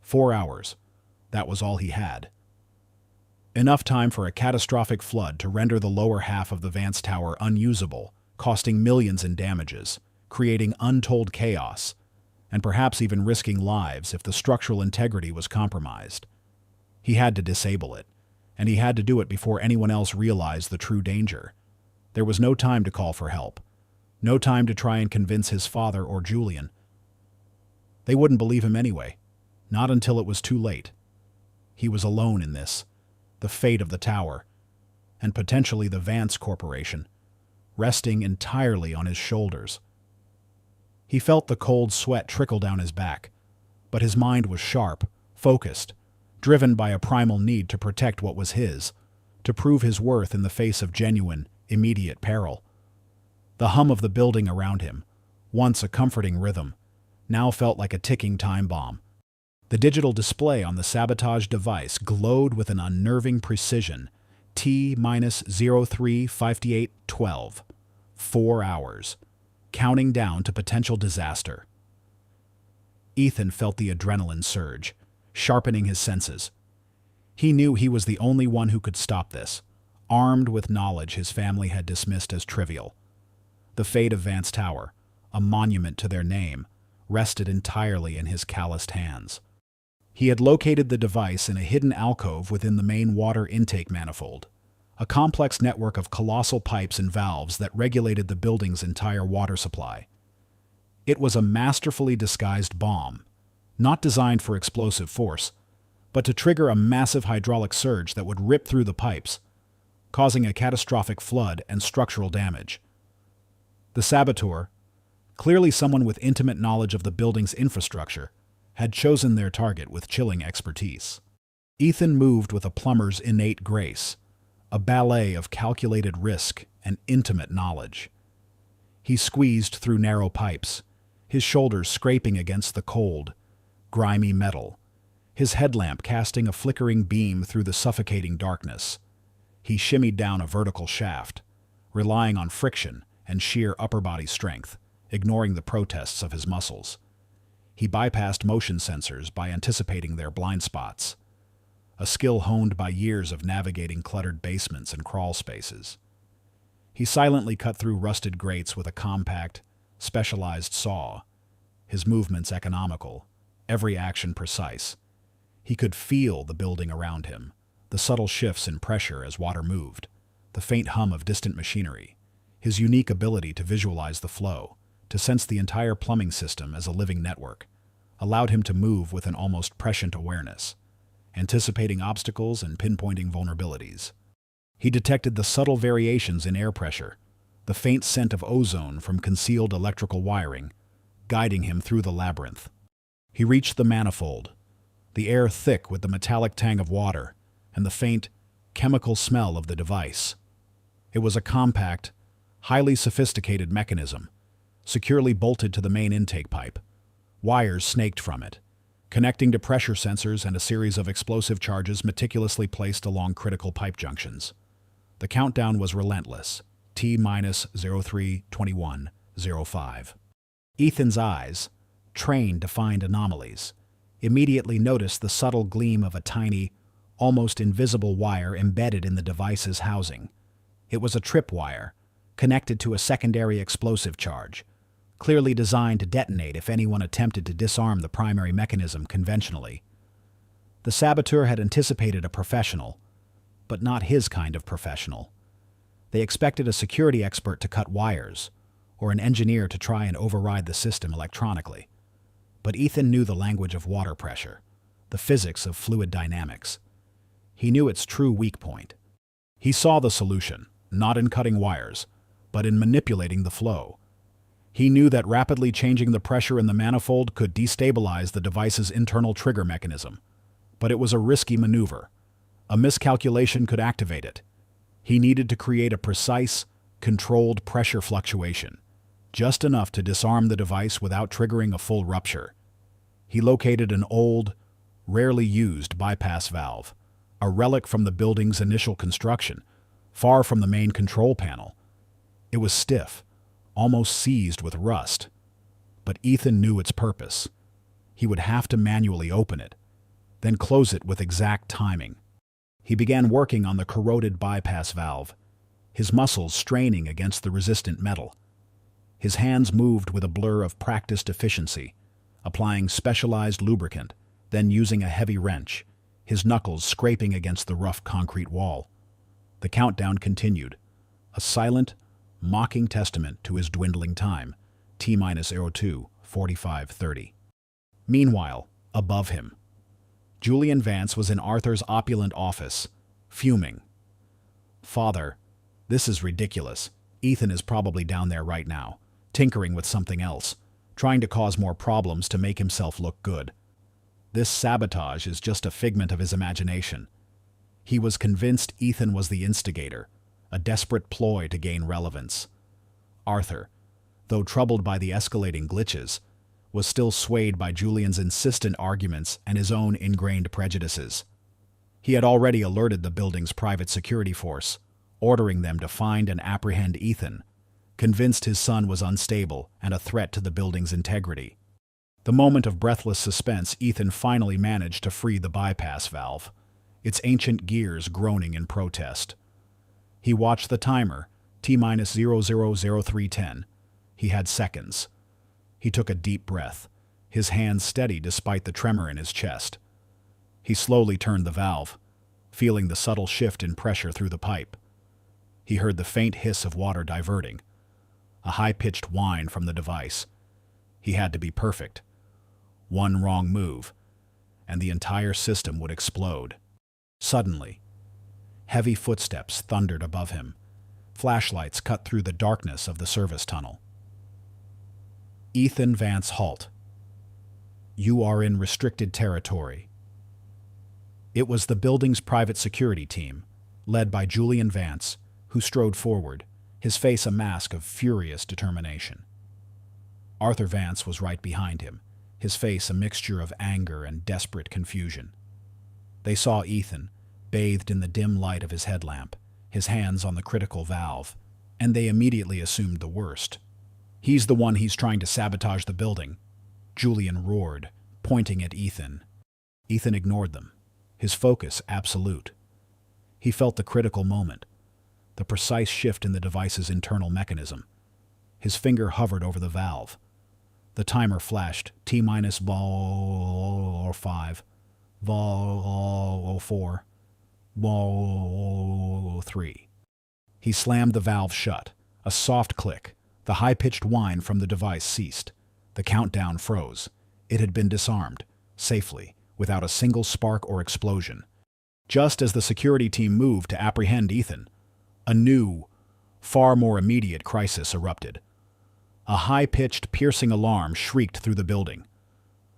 4 hours. That was all he had. Enough time for a catastrophic flood to render the lower half of the Vance Tower unusable, costing millions in damages, creating untold chaos, and perhaps even risking lives if the structural integrity was compromised. He had to disable it, and he had to do it before anyone else realized the true danger. There was no time to call for help, no time to try and convince his father or Julian. They wouldn't believe him anyway, not until it was too late. He was alone in this, the fate of the tower, and potentially the Vance Corporation, resting entirely on his shoulders. He felt the cold sweat trickle down his back, but his mind was sharp, focused, driven by a primal need to protect what was his, to prove his worth in the face of genuine, immediate peril. The hum of the building around him, once a comforting rhythm, now felt like a ticking time bomb. The digital display on the sabotage device glowed with an unnerving precision. T-035812. 4 hours. Counting down to potential disaster. Ethan felt the adrenaline surge, sharpening his senses. He knew he was the only one who could stop this, armed with knowledge his family had dismissed as trivial. The fate of Vance Tower, a monument to their name, rested entirely in his calloused hands. He had located the device in a hidden alcove within the main water intake manifold, a complex network of colossal pipes and valves that regulated the building's entire water supply. It was a masterfully disguised bomb, not designed for explosive force, but to trigger a massive hydraulic surge that would rip through the pipes, causing a catastrophic flood and structural damage. The saboteur, clearly someone with intimate knowledge of the building's infrastructure, had chosen their target with chilling expertise. Ethan moved with a plumber's innate grace, a ballet of calculated risk and intimate knowledge. He squeezed through narrow pipes, his shoulders scraping against the cold, grimy metal, his headlamp casting a flickering beam through the suffocating darkness. He shimmied down a vertical shaft, relying on friction and sheer upper body strength, ignoring the protests of his muscles. He bypassed motion sensors by anticipating their blind spots, a skill honed by years of navigating cluttered basements and crawl spaces. He silently cut through rusted grates with a compact, specialized saw, his movements economical, every action precise. He could feel the building around him, the subtle shifts in pressure as water moved, the faint hum of distant machinery, his unique ability to visualize the flow, to sense the entire plumbing system as a living network, allowed him to move with an almost prescient awareness, anticipating obstacles and pinpointing vulnerabilities. He detected the subtle variations in air pressure, the faint scent of ozone from concealed electrical wiring, guiding him through the labyrinth. He reached the manifold, the air thick with the metallic tang of water and the faint, chemical smell of the device. It was a compact, highly sophisticated mechanism, securely bolted to the main intake pipe. Wires snaked from it, connecting to pressure sensors and a series of explosive charges meticulously placed along critical pipe junctions. The countdown was relentless, T-minus 03:21:05. Ethan's eyes, trained to find anomalies, immediately noticed the subtle gleam of a tiny, almost invisible wire embedded in the device's housing. It was a tripwire, connected to a secondary explosive charge, clearly designed to detonate if anyone attempted to disarm the primary mechanism conventionally. The saboteur had anticipated a professional, but not his kind of professional. They expected a security expert to cut wires, or an engineer to try and override the system electronically. But Ethan knew the language of water pressure, the physics of fluid dynamics. He knew its true weak point. He saw the solution, not in cutting wires, but in manipulating the flow. He knew that rapidly changing the pressure in the manifold could destabilize the device's internal trigger mechanism. But it was a risky maneuver. A miscalculation could activate it. He needed to create a precise, controlled pressure fluctuation, just enough to disarm the device without triggering a full rupture. He located an old, rarely used bypass valve, a relic from the building's initial construction, far from the main control panel. It was stiff, almost seized with rust. But Ethan knew its purpose. He would have to manually open it, then close it with exact timing. He began working on the corroded bypass valve, his muscles straining against the resistant metal. His hands moved with a blur of practiced efficiency, applying specialized lubricant, then using a heavy wrench, his knuckles scraping against the rough concrete wall. The countdown continued, a silent, mocking testament to his dwindling time, T-minus 02:45:30. Meanwhile, above him, Julian Vance was in Arthur's opulent office, fuming. "Father, this is ridiculous. Ethan is probably down there right now, tinkering with something else, trying to cause more problems to make himself look good. This sabotage is just a figment of his imagination." He was convinced Ethan was the instigator, a desperate ploy to gain relevance. Arthur, though troubled by the escalating glitches, was still swayed by Julian's insistent arguments and his own ingrained prejudices. He had already alerted the building's private security force, ordering them to find and apprehend Ethan, convinced his son was unstable and a threat to the building's integrity. The moment of breathless suspense, Ethan finally managed to free the bypass valve, its ancient gears groaning in protest. He watched the timer, T-minus 00:03:10. He had seconds. He took a deep breath, his hands steady despite the tremor in his chest. He slowly turned the valve, feeling the subtle shift in pressure through the pipe. He heard the faint hiss of water diverting, a high-pitched whine from the device. He had to be perfect. One wrong move, and the entire system would explode. Suddenly, heavy footsteps thundered above him. Flashlights cut through the darkness of the service tunnel. Ethan Vance, halt. You are in restricted territory. It was the building's private security team, led by Julian Vance, who strode forward, his face a mask of furious determination. Arthur Vance was right behind him, his face a mixture of anger and desperate confusion. They saw Ethan, bathed in the dim light of his headlamp, his hands on the critical valve, and they immediately assumed the worst. He's the one he's trying to sabotage the building, Julian roared, pointing at Ethan. Ethan ignored them, his focus absolute. He felt the critical moment, the precise shift in the device's internal mechanism. His finger hovered over the valve. The timer flashed, T-minus vol 5, vol 4, vol 3. He slammed the valve shut. A soft click. The high-pitched whine from the device ceased. The countdown froze. It had been disarmed, safely, without a single spark or explosion. Just as the security team moved to apprehend Ethan, a new, far more immediate crisis erupted. A high-pitched, piercing alarm shrieked through the building.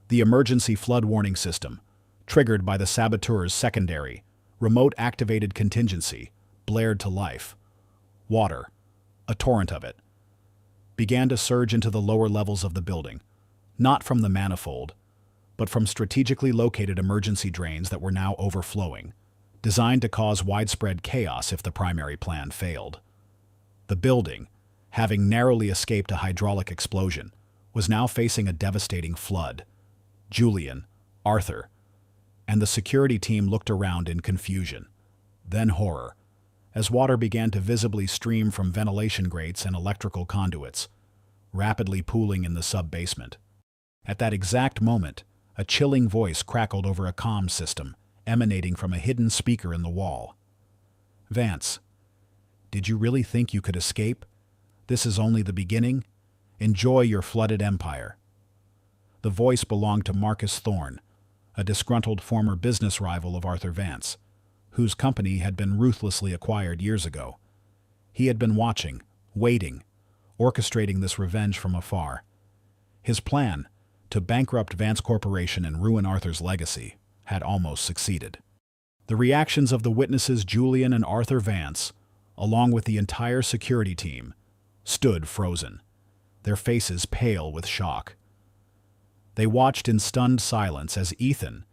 The emergency flood warning system, triggered by the saboteur's secondary, remote-activated contingency, blared to life. Water, a torrent of it, began to surge into the lower levels of the building, not from the manifold, but from strategically located emergency drains that were now overflowing, designed to cause widespread chaos if the primary plan failed. The building, having narrowly escaped a hydraulic explosion, was now facing a devastating flood. Julian, Arthur, and the security team looked around in confusion, then horror, as water began to visibly stream from ventilation grates and electrical conduits, rapidly pooling in the sub-basement. At that exact moment, a chilling voice crackled over a comm system, emanating from a hidden speaker in the wall. Vance, did you really think you could escape? This is only the beginning. Enjoy your flooded empire. The voice belonged to Marcus Thorne, a disgruntled former business rival of Arthur Vance, whose company had been ruthlessly acquired years ago. He had been watching, waiting, orchestrating this revenge from afar. His plan, to bankrupt Vance Corporation and ruin Arthur's legacy, had almost succeeded. The reactions of the witnesses Julian and Arthur Vance, along with the entire security team, stood frozen, their faces pale with shock. They watched in stunned silence as Ethan,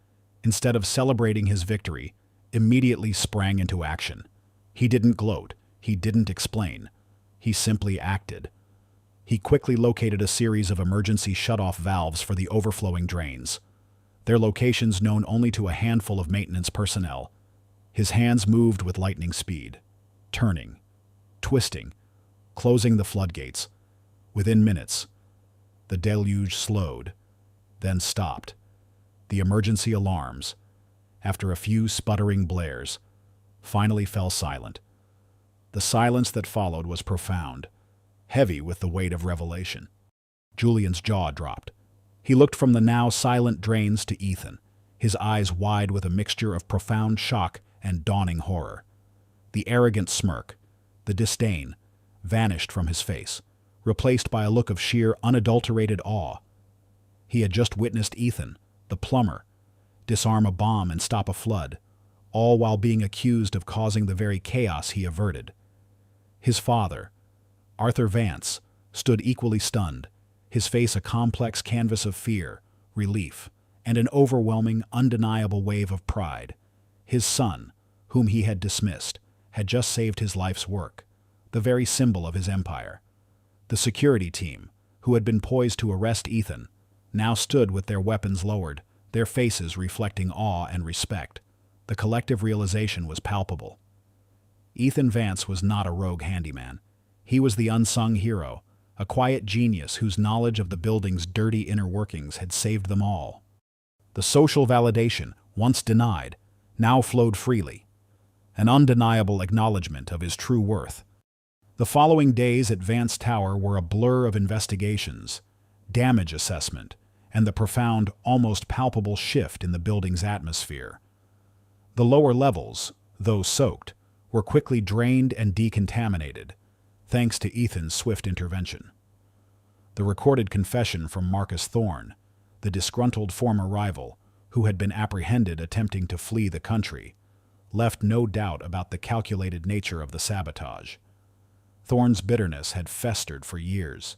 instead of celebrating his victory, immediately sprang into action. He didn't gloat, he didn't explain, he simply acted. He quickly located a series of emergency shut-off valves for the overflowing drains, their locations known only to a handful of maintenance personnel. His hands moved with lightning speed, turning, twisting, closing the floodgates. Within minutes, the deluge slowed, then stopped. The emergency alarms, after a few sputtering blares, finally fell silent. The silence that followed was profound, heavy with the weight of revelation. Julian's jaw dropped. He looked from the now silent drains to Ethan, his eyes wide with a mixture of profound shock and dawning horror. The arrogant smirk, the disdain, vanished from his face, replaced by a look of sheer, unadulterated awe. He had just witnessed Ethan, the plumber, disarm a bomb and stop a flood, all while being accused of causing the very chaos he averted. His father, Arthur Vance, stood equally stunned, his face a complex canvas of fear, relief, and an overwhelming, undeniable wave of pride. His son, whom he had dismissed, had just saved his life's work, the very symbol of his empire. The security team, who had been poised to arrest Ethan, now stood with their weapons lowered, their faces reflecting awe and respect. The collective realization was palpable. Ethan Vance was not a rogue handyman. He was the unsung hero, a quiet genius whose knowledge of the building's dirty inner workings had saved them all. The social validation, once denied, now flowed freely, an undeniable acknowledgement of his true worth, The following days at Vance Tower were a blur of investigations, damage assessment, and the profound, almost palpable shift in the building's atmosphere. The lower levels, though soaked, were quickly drained and decontaminated, thanks to Ethan's swift intervention. The recorded confession from Marcus Thorne, the disgruntled former rival, who had been apprehended attempting to flee the country, left no doubt about the calculated nature of the sabotage. Thorne's bitterness had festered for years,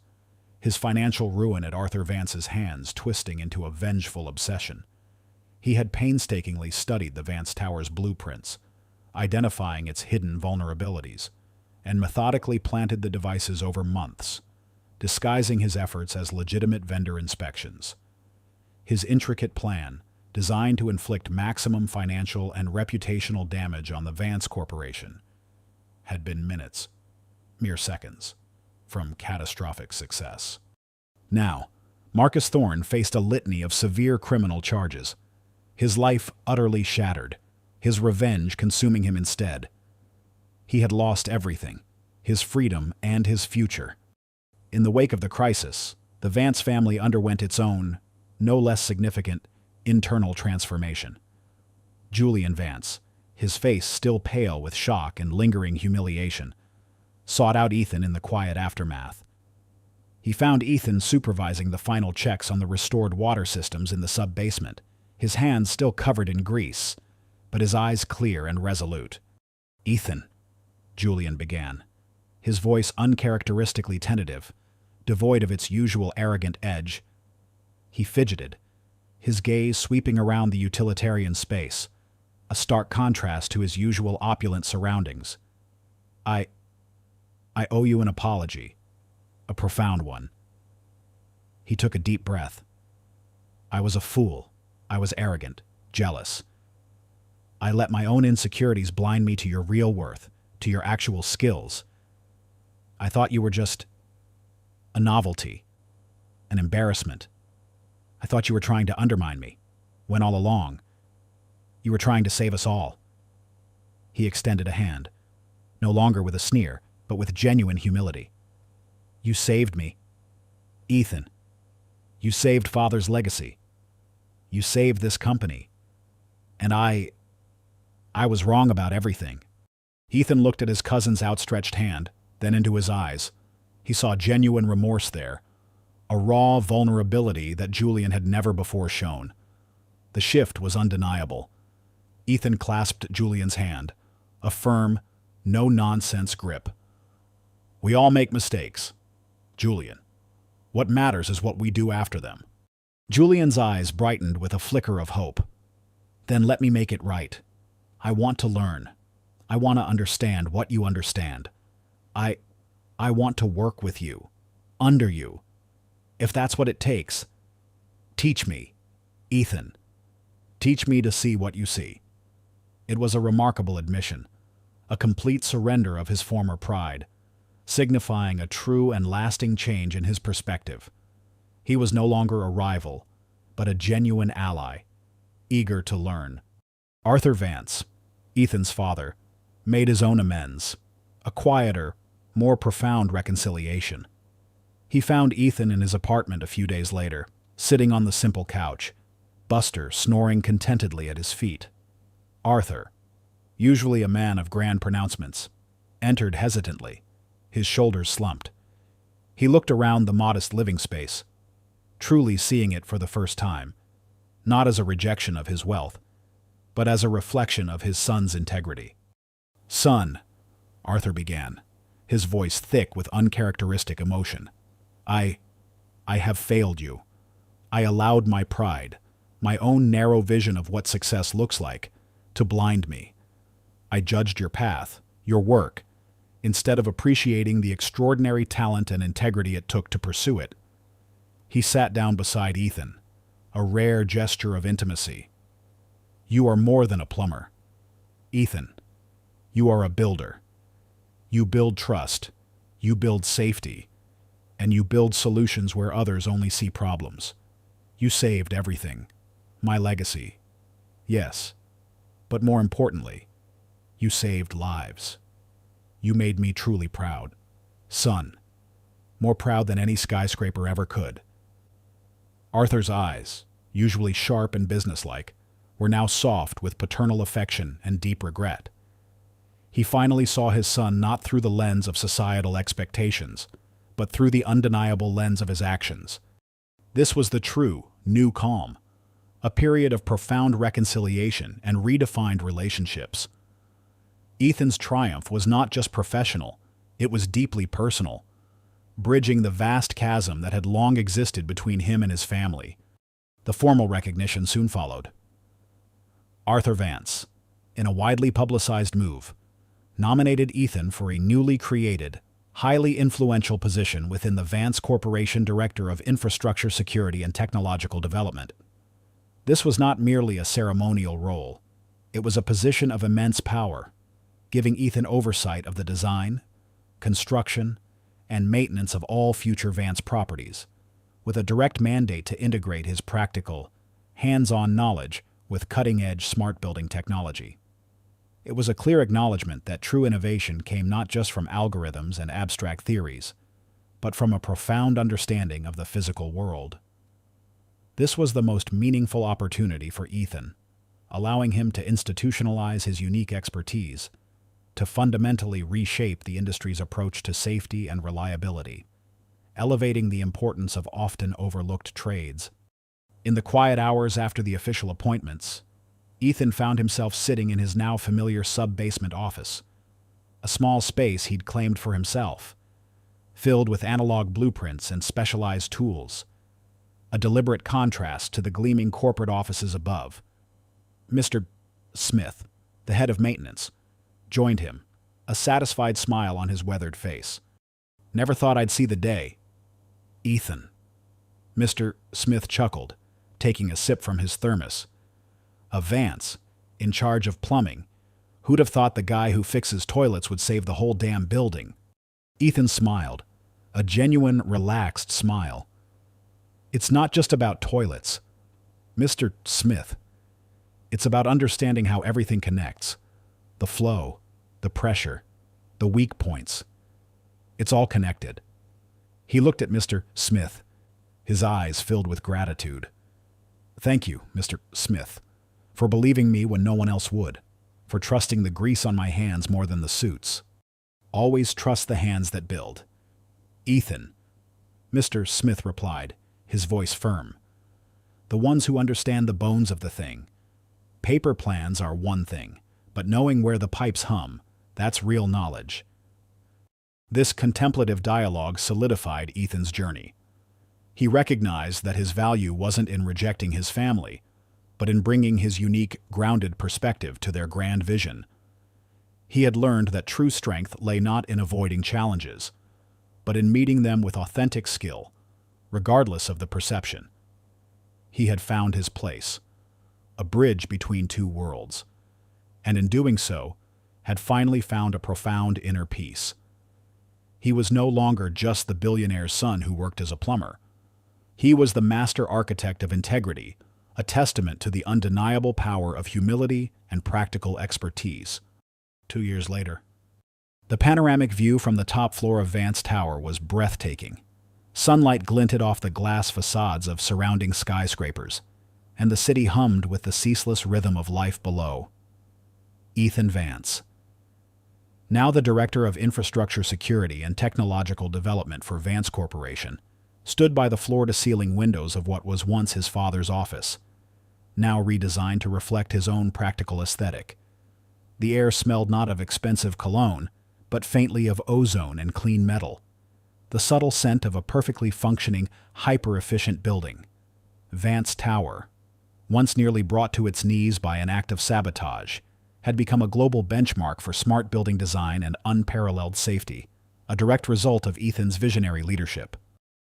his financial ruin at Arthur Vance's hands twisting into a vengeful obsession. He had painstakingly studied the Vance Tower's blueprints, identifying its hidden vulnerabilities, and methodically planted the devices over months, disguising his efforts as legitimate vendor inspections. His intricate plan, designed to inflict maximum financial and reputational damage on the Vance Corporation, had been minutes, mere seconds, from catastrophic success. Now, Marcus Thorne faced a litany of severe criminal charges, his life utterly shattered, his revenge consuming him instead. He had lost everything, his freedom and his future. In the wake of the crisis, the Vance family underwent its own, no less significant, internal transformation. Julian Vance, his face still pale with shock and lingering humiliation, sought out Ethan in the quiet aftermath. He found Ethan supervising the final checks on the restored water systems in the sub-basement, his hands still covered in grease, but his eyes clear and resolute. "Ethan," Julian began, his voice uncharacteristically tentative, devoid of its usual arrogant edge. He fidgeted, his gaze sweeping around the utilitarian space, a stark contrast to his usual opulent surroundings. I owe you an apology, a profound one." He took a deep breath. "I was a fool. I was arrogant, jealous. I let my own insecurities blind me to your real worth, to your actual skills. I thought you were just a novelty, an embarrassment. I thought you were trying to undermine me, when all along, you were trying to save us all." He extended a hand, no longer with a sneer, but with genuine humility. "You saved me, Ethan. You saved Father's legacy. You saved this company. And I was wrong about everything." Ethan looked at his cousin's outstretched hand, then into his eyes. He saw genuine remorse there, a raw vulnerability that Julian had never before shown. The shift was undeniable. Ethan clasped Julian's hand, a firm, no-nonsense grip. "We all make mistakes, Julian. What matters is what we do after them." Julian's eyes brightened with a flicker of hope. "Then let me make it right. I want to learn. I want to understand what you understand. I want to work with you, under you. If that's what it takes, teach me, Ethan. Teach me to see what you see." It was a remarkable admission, a complete surrender of his former pride, signifying a true and lasting change in his perspective. He was no longer a rival, but a genuine ally, eager to learn. Arthur Vance, Ethan's father, made his own amends, a quieter, more profound reconciliation. He found Ethan in his apartment a few days later, sitting on the simple couch, Buster snoring contentedly at his feet. Arthur, usually a man of grand pronouncements, entered hesitantly, his shoulders slumped. He looked around the modest living space, truly seeing it for the first time, not as a rejection of his wealth, but as a reflection of his son's integrity. "Son," Arthur began, his voice thick with uncharacteristic emotion, I have failed you. I allowed my pride, my own narrow vision of what success looks like, to blind me. I judged your path, your work, instead of appreciating the extraordinary talent and integrity it took to pursue it." He sat down beside Ethan, a rare gesture of intimacy. "You are more than a plumber, Ethan. You are a builder. You build trust, you build safety, and you build solutions where others only see problems. You saved everything. My legacy. Yes, but more importantly, you saved lives. You made me truly proud." son, more proud than any skyscraper ever could. Arthur's eyes, usually sharp and businesslike, were now soft with paternal affection and deep regret. He finally saw his son not through the lens of societal expectations, but through the undeniable lens of his actions. This was the true, new calm, a period of profound reconciliation and redefined relationships. Ethan's triumph was not just professional, it was deeply personal, bridging the vast chasm that had long existed between him and his family. The formal recognition soon followed. Arthur Vance, in a widely publicized move, nominated Ethan for a newly created, highly influential position within the Vance Corporation Director of Infrastructure Security and Technological Development. This was not merely a ceremonial role. It was a position of immense power, giving Ethan oversight of the design, construction, and maintenance of all future Vance properties, with a direct mandate to integrate his practical, hands-on knowledge with cutting-edge smart building technology. It was a clear acknowledgement that true innovation came not just from algorithms and abstract theories, but from a profound understanding of the physical world. This was the most meaningful opportunity for Ethan, allowing him to institutionalize his unique expertise, to fundamentally reshape the industry's approach to safety and reliability, elevating the importance of often overlooked trades. In the quiet hours after the official appointments, Ethan found himself sitting in his now familiar sub-basement office, a small space he'd claimed for himself, filled with analog blueprints and specialized tools, a deliberate contrast to the gleaming corporate offices above. Mr. Smith, the head of maintenance, joined him, a satisfied smile on his weathered face. "Never thought I'd see the day, Ethan." Mr. Smith chuckled, taking a sip from his thermos. A Vance, in charge of plumbing. Who'd have thought the guy who fixes toilets would save the whole damn building? Ethan smiled, a genuine, relaxed smile. "It's not just about toilets, Mr. Smith. It's about understanding how everything connects. The flow, the pressure, the weak points. It's all connected." He looked at Mr. Smith, his eyes filled with gratitude. "Thank you, Mr. Smith, for believing me when no one else would, for trusting the grease on my hands more than the suits. Always trust the hands that build." "Ethan," Mr. Smith replied, his voice firm. "The ones who understand the bones of the thing. Paper plans are one thing, but knowing where the pipes hum, that's real knowledge." This contemplative dialogue solidified Ethan's journey. He recognized that his value wasn't in rejecting his family, but in bringing his unique, grounded perspective to their grand vision. He had learned that true strength lay not in avoiding challenges, but in meeting them with authentic skill, regardless of the perception. He had found his place, a bridge between two worlds, and in doing so, had finally found a profound inner peace. He was no longer just the billionaire's son who worked as a plumber. He was the master architect of integrity, a testament to the undeniable power of humility and practical expertise. 2 years later, the panoramic view from the top floor of Vance Tower was breathtaking. Sunlight glinted off the glass facades of surrounding skyscrapers, and the city hummed with the ceaseless rhythm of life below. Ethan Vance, now the Director of Infrastructure Security and Technological Development for Vance Corporation, stood by the floor-to-ceiling windows of what was once his father's office, now redesigned to reflect his own practical aesthetic. The air smelled not of expensive cologne, but faintly of ozone and clean metal, the subtle scent of a perfectly functioning, hyper-efficient building. Vance Tower, once nearly brought to its knees by an act of sabotage, had become a global benchmark for smart building design and unparalleled safety, a direct result of Ethan's visionary leadership.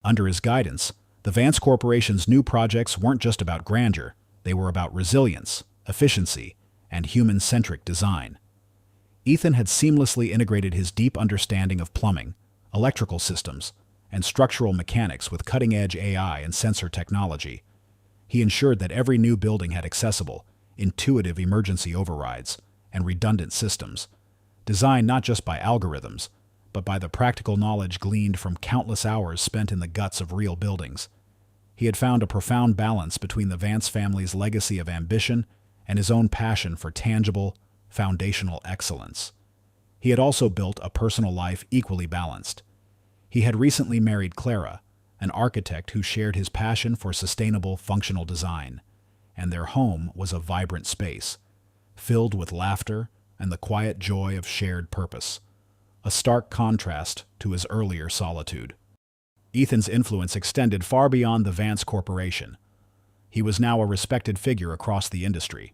Under his guidance, the Vance Corporation's new projects weren't just about grandeur, they were about resilience, efficiency, and human-centric design. Ethan had seamlessly integrated his deep understanding of plumbing, electrical systems, and structural mechanics with cutting-edge AI and sensor technology. He ensured that every new building had accessible, intuitive emergency overrides and redundant systems, designed not just by algorithms, but by the practical knowledge gleaned from countless hours spent in the guts of real buildings. He had found a profound balance between the Vance family's legacy of ambition and his own passion for tangible, foundational excellence. He had also built a personal life equally balanced. He had recently married Clara, an architect who shared his passion for sustainable, functional design, and their home was a vibrant space, filled with laughter and the quiet joy of shared purpose, a stark contrast to his earlier solitude. Ethan's influence extended far beyond the Vance Corporation. He was now a respected figure across the industry,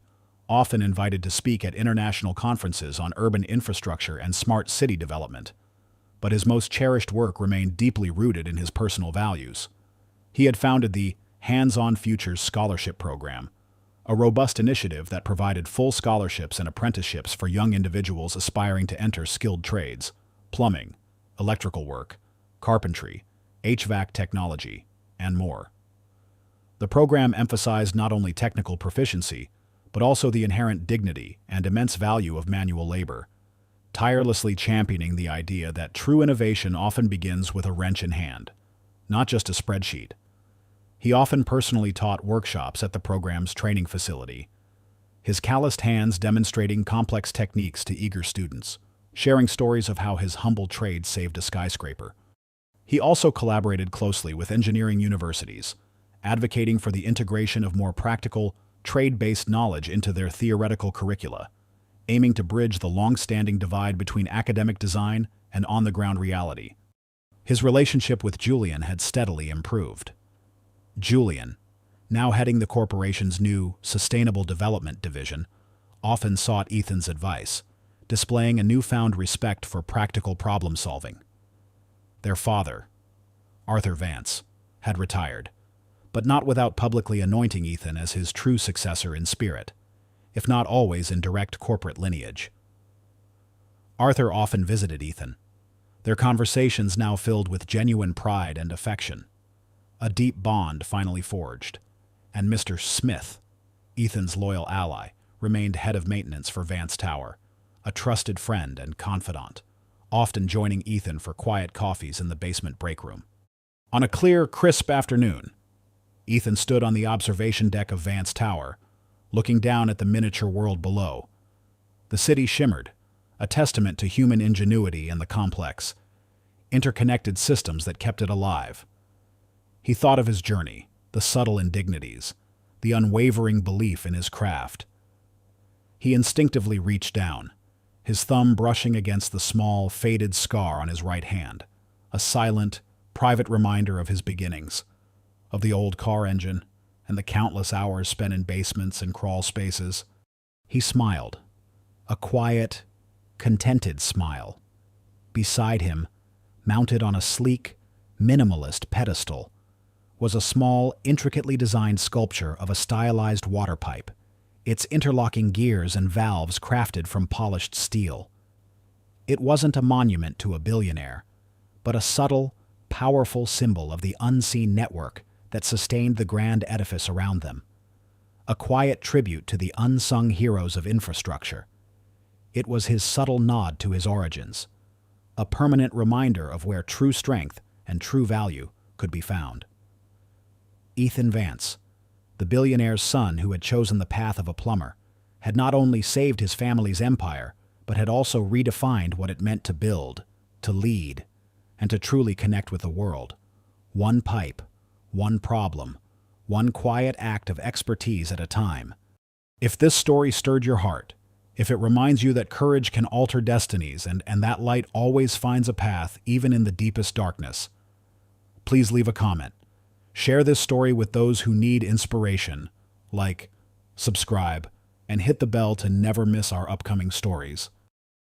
often invited to speak at international conferences on urban infrastructure and smart city development. But his most cherished work remained deeply rooted in his personal values. He had founded the Hands-on Futures Scholarship Program, a robust initiative that provided full scholarships and apprenticeships for young individuals aspiring to enter skilled trades: plumbing, electrical work, carpentry, HVAC technology, and more. The program emphasized not only technical proficiency, but also the inherent dignity and immense value of manual labor, tirelessly championing the idea that true innovation often begins with a wrench in hand, not just a spreadsheet. He often personally taught workshops at the program's training facility, his calloused hands demonstrating complex techniques to eager students, sharing stories of how his humble trade saved a skyscraper. He also collaborated closely with engineering universities, advocating for the integration of more practical, trade-based knowledge into their theoretical curricula, aiming to bridge the long-standing divide between academic design and on-the-ground reality. His relationship with Julian had steadily improved. Julian, now heading the corporation's new Sustainable Development Division, often sought Ethan's advice, displaying a newfound respect for practical problem-solving. Their father, Arthur Vance, had retired, but not without publicly anointing Ethan as his true successor in spirit, if not always in direct corporate lineage. Arthur often visited Ethan, their conversations now filled with genuine pride and affection. A deep bond finally forged, and Mr. Smith, Ethan's loyal ally, remained head of maintenance for Vance Tower, a trusted friend and confidant, often joining Ethan for quiet coffees in the basement break room. On a clear, crisp afternoon, Ethan stood on the observation deck of Vance Tower, looking down at the miniature world below. The city shimmered, a testament to human ingenuity and the complex, interconnected systems that kept it alive. He thought of his journey, the subtle indignities, the unwavering belief in his craft. He instinctively reached down, his thumb brushing against the small, faded scar on his right hand, a silent, private reminder of his beginnings, of the old car engine and the countless hours spent in basements and crawl spaces. He smiled, a quiet, contented smile. Beside him, mounted on a sleek, minimalist pedestal, was a small, intricately designed sculpture of a stylized water pipe, its interlocking gears and valves crafted from polished steel. It wasn't a monument to a billionaire, but a subtle, powerful symbol of the unseen network that sustained the grand edifice around them, a quiet tribute to the unsung heroes of infrastructure. It was his subtle nod to his origins, a permanent reminder of where true strength and true value could be found. Ethan Vance, the billionaire's son who had chosen the path of a plumber, had not only saved his family's empire, but had also redefined what it meant to build, to lead, and to truly connect with the world. One pipe, one problem, one quiet act of expertise at a time. If this story stirred your heart, if it reminds you that courage can alter destinies and that light always finds a path even in the deepest darkness, please leave a comment. Share this story with those who need inspiration. Like, subscribe, and hit the bell to never miss our upcoming stories.